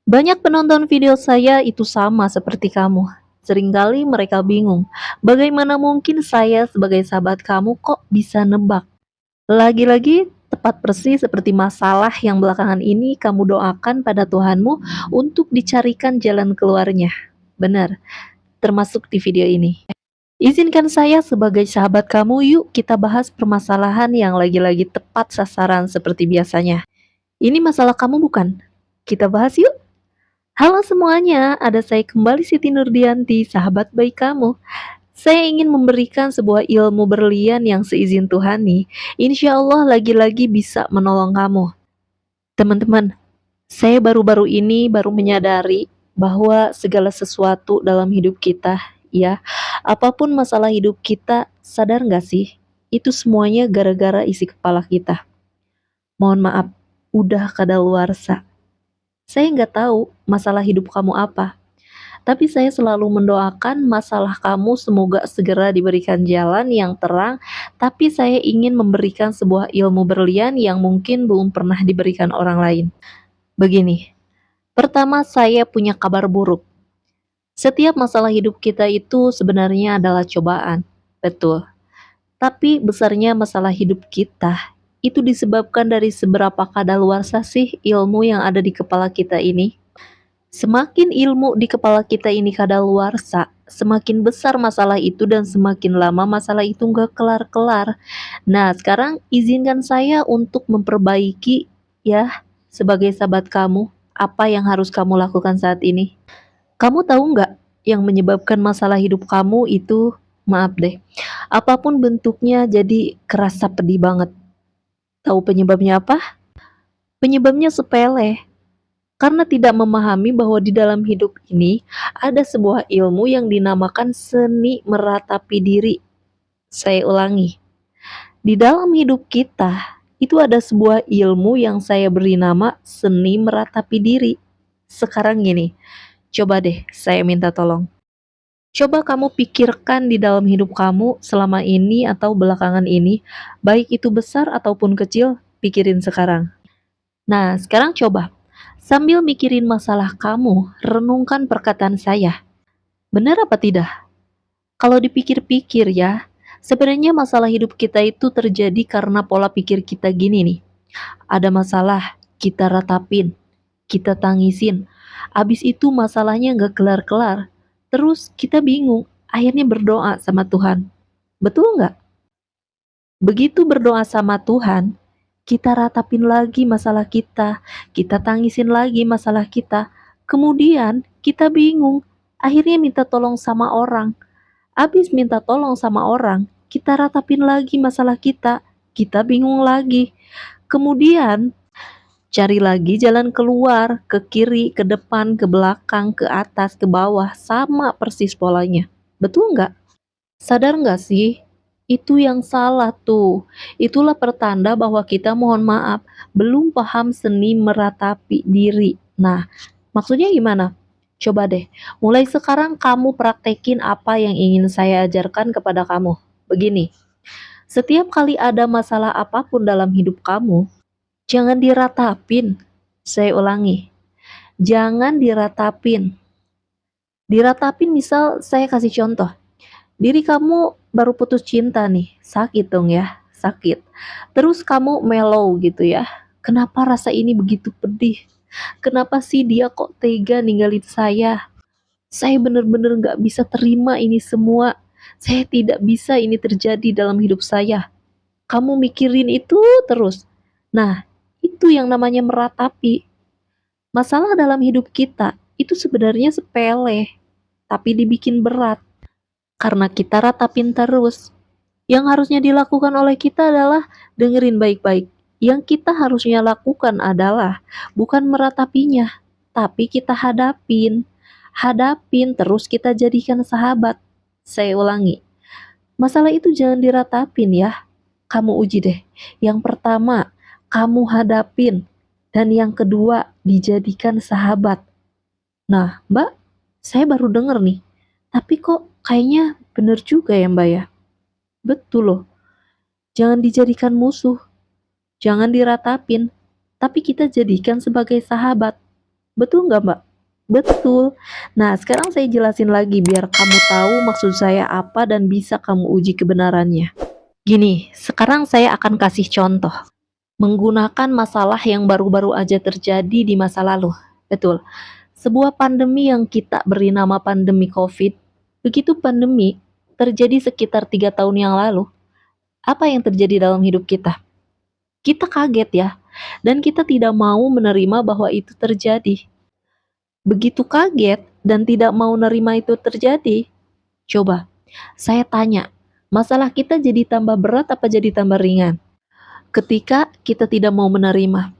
Banyak penonton video saya itu sama seperti kamu. Seringkali mereka bingung, bagaimana mungkin saya sebagai sahabat kamu kok bisa nebak? Lagi-lagi tepat persis seperti masalah yang belakangan ini kamu doakan pada Tuhanmu untuk dicarikan jalan keluarnya. Benar, termasuk di video ini. Izinkan saya sebagai sahabat kamu, yuk kita bahas permasalahan yang lagi-lagi tepat sasaran seperti biasanya. Ini masalah kamu bukan? Kita bahas yuk. Halo semuanya, ada saya kembali Siti Nurdianti, sahabat baik kamu. Saya ingin memberikan sebuah ilmu berlian yang seizin Tuhan nih. Insya Allah lagi-lagi bisa menolong kamu. Teman-teman, saya baru-baru ini baru menyadari bahwa segala sesuatu dalam hidup kita, ya, apapun masalah hidup kita, sadar nggak sih? Itu semuanya gara-gara isi kepala kita. Mohon maaf, udah kadaluarsa. Saya nggak tahu masalah hidup kamu apa, tapi saya selalu mendoakan masalah kamu semoga segera diberikan jalan yang terang, tapi saya ingin memberikan sebuah ilmu berlian yang mungkin belum pernah diberikan orang lain. Begini, pertama saya punya kabar buruk. Setiap masalah hidup kita itu sebenarnya adalah cobaan, betul. Tapi besarnya masalah hidup kita itu disebabkan dari seberapa kadaluarsa sih ilmu yang ada di kepala kita ini. Semakin ilmu di kepala kita ini kadaluarsa, semakin besar masalah itu dan semakin lama masalah itu nggak kelar-kelar. Nah, sekarang izinkan saya untuk memperbaiki ya, sebagai sahabat kamu, apa yang harus kamu lakukan saat ini. Kamu tahu nggak yang menyebabkan masalah hidup kamu itu, maaf deh, apapun bentuknya jadi kerasa pedih banget. Tahu penyebabnya apa? Penyebabnya sepele. Karena tidak memahami bahwa di dalam hidup ini ada sebuah ilmu yang dinamakan seni meratapi diri. Saya ulangi, di dalam hidup kita itu ada sebuah ilmu yang saya beri nama seni meratapi diri. Sekarang gini, coba deh saya minta tolong. Coba kamu pikirkan di dalam hidup kamu selama ini atau belakangan ini, baik itu besar ataupun kecil, pikirin sekarang. Nah, sekarang coba, sambil mikirin masalah kamu, renungkan perkataan saya. Benar apa tidak? Kalau dipikir-pikir ya, sebenarnya masalah hidup kita itu terjadi karena pola pikir kita gini nih. Ada masalah, kita ratapin, kita tangisin. Abis itu masalahnya nggak kelar-kelar. Terus kita bingung, akhirnya berdoa sama Tuhan. Betul nggak? Begitu berdoa sama Tuhan, kita ratapin lagi masalah kita tangisin lagi masalah kita, kemudian kita bingung, akhirnya minta tolong sama orang. Abis minta tolong sama orang, kita ratapin lagi masalah kita bingung lagi. Kemudian cari lagi jalan keluar, ke kiri, ke depan, ke belakang, ke atas, ke bawah, sama persis polanya. Betul nggak? Sadar nggak sih? Itu yang salah tuh. Itulah pertanda bahwa kita mohon maaf, belum paham seni meratapi diri. Nah, maksudnya gimana? Coba deh, mulai sekarang kamu praktekin apa yang ingin saya ajarkan kepada kamu. Begini, setiap kali ada masalah apapun dalam hidup kamu, jangan diratapin. Saya ulangi, jangan diratapin. Diratapin misal saya kasih contoh. Diri kamu baru putus cinta nih, sakit dong ya, sakit. Terus kamu mellow gitu ya. Kenapa rasa ini begitu pedih? Kenapa sih dia kok tega ninggalin saya? Saya bener-bener gak bisa terima ini semua. Saya tidak bisa ini terjadi dalam hidup saya. Kamu mikirin itu terus. Nah, itu yang namanya meratapi. Masalah dalam hidup kita itu sebenarnya sepele, tapi dibikin berat karena kita ratapin terus. Yang harusnya dilakukan oleh kita adalah dengerin baik-baik. Yang kita harusnya lakukan adalah bukan meratapinya, tapi kita hadapin. Hadapin terus kita jadikan sahabat. Saya ulangi, masalah itu jangan diratapin ya. Kamu uji deh. Yang pertama, kamu hadapin. Dan yang kedua, dijadikan sahabat. Nah, Mbak, saya baru denger nih. Tapi kok kayaknya bener juga ya Mbak ya? Betul loh. Jangan dijadikan musuh, jangan diratapin, tapi kita jadikan sebagai sahabat. Betul nggak, Mbak? Betul. Nah, sekarang saya jelasin lagi biar kamu tahu maksud saya apa dan bisa kamu uji kebenarannya. Gini, sekarang saya akan kasih contoh. Menggunakan masalah yang baru-baru aja terjadi di masa lalu. Betul. Sebuah pandemi yang kita beri nama pandemi COVID. Begitu pandemi terjadi sekitar 3 tahun yang lalu. Apa yang terjadi dalam hidup kita? Kita kaget ya, dan kita tidak mau menerima bahwa itu terjadi. Begitu kaget dan tidak mau nerima itu terjadi, coba saya tanya, masalah kita jadi tambah berat apa jadi tambah ringan? Ketika kita tidak mau menerima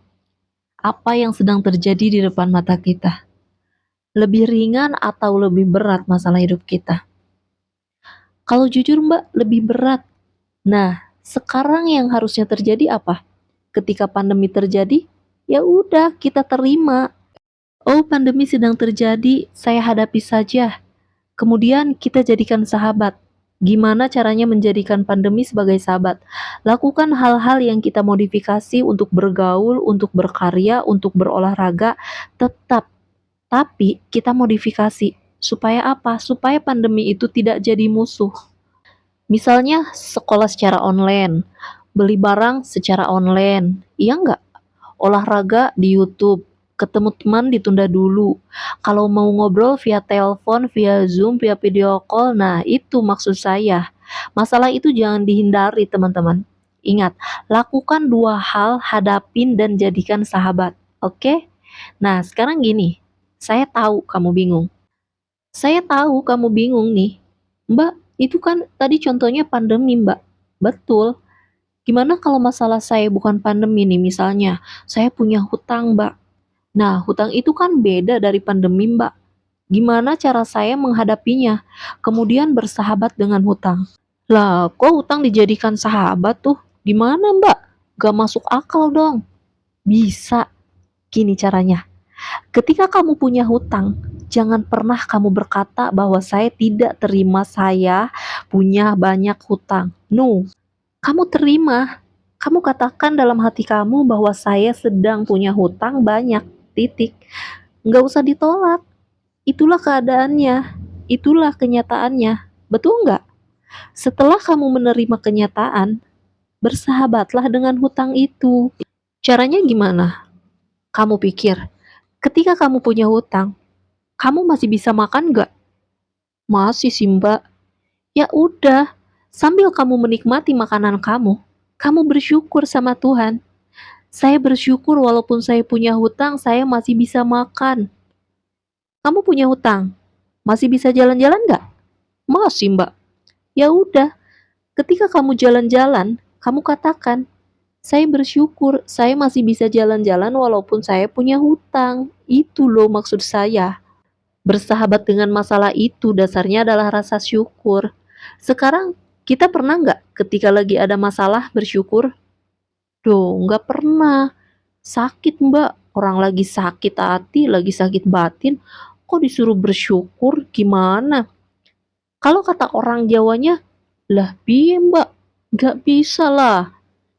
apa yang sedang terjadi di depan mata kita, lebih ringan atau lebih berat masalah hidup kita? Kalau jujur Mbak, lebih berat. Nah, sekarang yang harusnya terjadi apa? Ketika pandemi terjadi, ya udah kita terima. Oh, pandemi sedang terjadi, saya hadapi saja. Kemudian kita jadikan sahabat. Gimana caranya menjadikan pandemi sebagai sahabat? Lakukan hal-hal yang kita modifikasi untuk bergaul, untuk berkarya, untuk berolahraga, tetap. Tapi kita modifikasi. Supaya apa? Supaya pandemi itu tidak jadi musuh. Misalnya sekolah secara online, beli barang secara online, iya nggak? Olahraga di YouTube, ketemu teman ditunda dulu. Kalau mau ngobrol via telepon, via Zoom, via video call, nah itu maksud saya. Masalah itu jangan dihindari teman-teman. Ingat, lakukan dua hal, hadapin dan jadikan sahabat. Oke? Nah, sekarang gini, saya tahu kamu bingung. Saya tahu kamu bingung nih. Mbak, itu kan tadi contohnya pandemi, Mbak. Betul. Gimana kalau masalah saya bukan pandemi nih, misalnya saya punya hutang, Mbak. Nah, hutang itu kan beda dari pandemi, Mbak. Gimana cara saya menghadapinya? Kemudian bersahabat dengan hutang. Lah, kok hutang dijadikan sahabat tuh? Gimana, Mbak? Gak masuk akal dong. Bisa. Gini caranya. Ketika kamu punya hutang, jangan pernah kamu berkata bahwa saya tidak terima saya punya banyak hutang. No, kamu terima. Kamu katakan dalam hati kamu bahwa saya sedang punya hutang banyak. Titik. Nggak usah ditolak. Itulah keadaannya. Itulah kenyataannya. Betul nggak? Setelah kamu menerima kenyataan, bersahabatlah dengan hutang itu. Caranya gimana? Kamu pikir, ketika kamu punya hutang, kamu masih bisa makan nggak? Masih sih mbak. Ya udah, sambil kamu menikmati makanan kamu, kamu bersyukur sama Tuhan. Saya bersyukur walaupun saya punya hutang, saya masih bisa makan. Kamu punya hutang, masih bisa jalan-jalan nggak? Masih mbak. Ya udah, ketika kamu jalan-jalan, kamu katakan, saya bersyukur saya masih bisa jalan-jalan walaupun saya punya hutang. Itu loh maksud saya. Bersahabat dengan masalah itu dasarnya adalah rasa syukur. Sekarang kita pernah nggak ketika lagi ada masalah bersyukur? Duh, nggak pernah. Sakit mbak, orang lagi sakit hati, lagi sakit batin, kok disuruh bersyukur gimana? Kalau kata orang Jawanya, lah piye mbak, nggak bisa lah.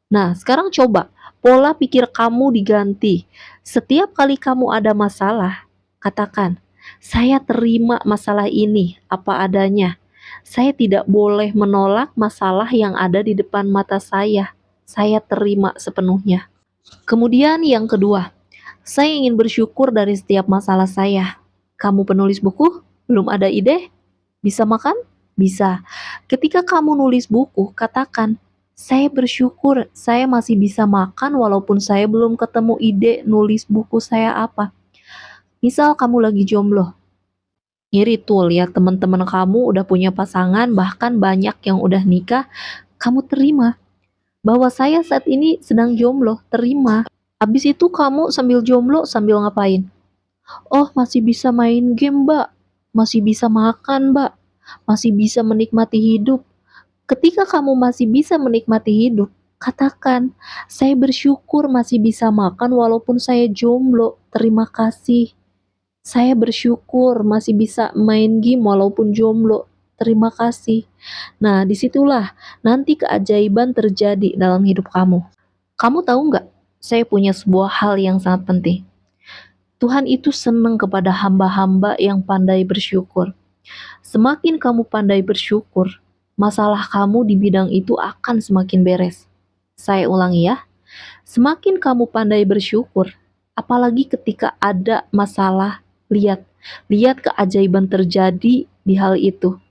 Nah sekarang coba, pola pikir kamu diganti. Setiap kali kamu ada masalah, katakan, saya terima masalah ini apa adanya. Saya tidak boleh menolak masalah yang ada di depan mata saya. Saya terima sepenuhnya. Kemudian yang kedua, saya ingin bersyukur dari setiap masalah saya. Kamu penulis buku? Belum ada ide? Bisa makan? Bisa. Ketika kamu nulis buku, katakan, saya bersyukur saya masih bisa makan walaupun saya belum ketemu ide nulis buku saya apa. Misal kamu lagi jomblo. Iri tuh lihat teman-teman kamu udah punya pasangan, bahkan banyak yang udah nikah, kamu terima bahwa saya saat ini sedang jomblo, terima. Habis itu kamu sambil jomblo sambil ngapain? Oh, masih bisa main game, Mbak. Masih bisa makan, Mbak. Masih bisa menikmati hidup. Ketika kamu masih bisa menikmati hidup, katakan, saya bersyukur masih bisa makan walaupun saya jomblo. Terima kasih. Saya bersyukur masih bisa main game walaupun jomblo. Terima kasih. Nah, disitulah nanti keajaiban terjadi dalam hidup kamu. Kamu tahu nggak? Saya punya sebuah hal yang sangat penting. Tuhan itu senang kepada hamba-hamba yang pandai bersyukur. Semakin kamu pandai bersyukur, masalah kamu di bidang itu akan semakin beres. Saya ulangi ya, semakin kamu pandai bersyukur, apalagi ketika ada masalah, lihat, lihat keajaiban terjadi di hal itu.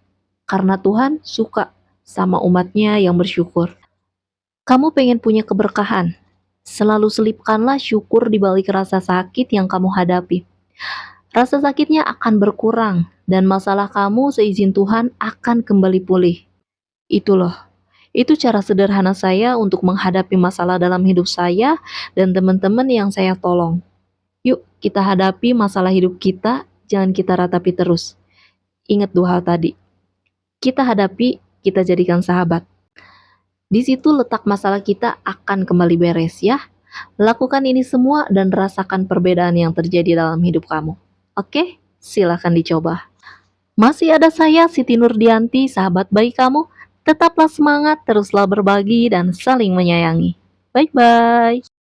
Karena Tuhan suka sama umatnya yang bersyukur. Kamu pengen punya keberkahan, selalu selipkanlah syukur di balik rasa sakit yang kamu hadapi. Rasa sakitnya akan berkurang, dan masalah kamu seizin Tuhan akan kembali pulih. Itu loh, itu cara sederhana saya untuk menghadapi masalah dalam hidup saya dan teman-teman yang saya tolong. Yuk, kita hadapi masalah hidup kita, jangan kita ratapi terus. Ingat dua hal tadi, kita hadapi, kita jadikan sahabat. Di situ letak masalah kita akan kembali beres ya. Lakukan ini semua dan rasakan perbedaan yang terjadi dalam hidup kamu. Oke, silahkan dicoba. Masih ada saya, Siti Nurdianti, sahabat baik kamu. Tetaplah semangat, teruslah berbagi, dan saling menyayangi. Bye-bye.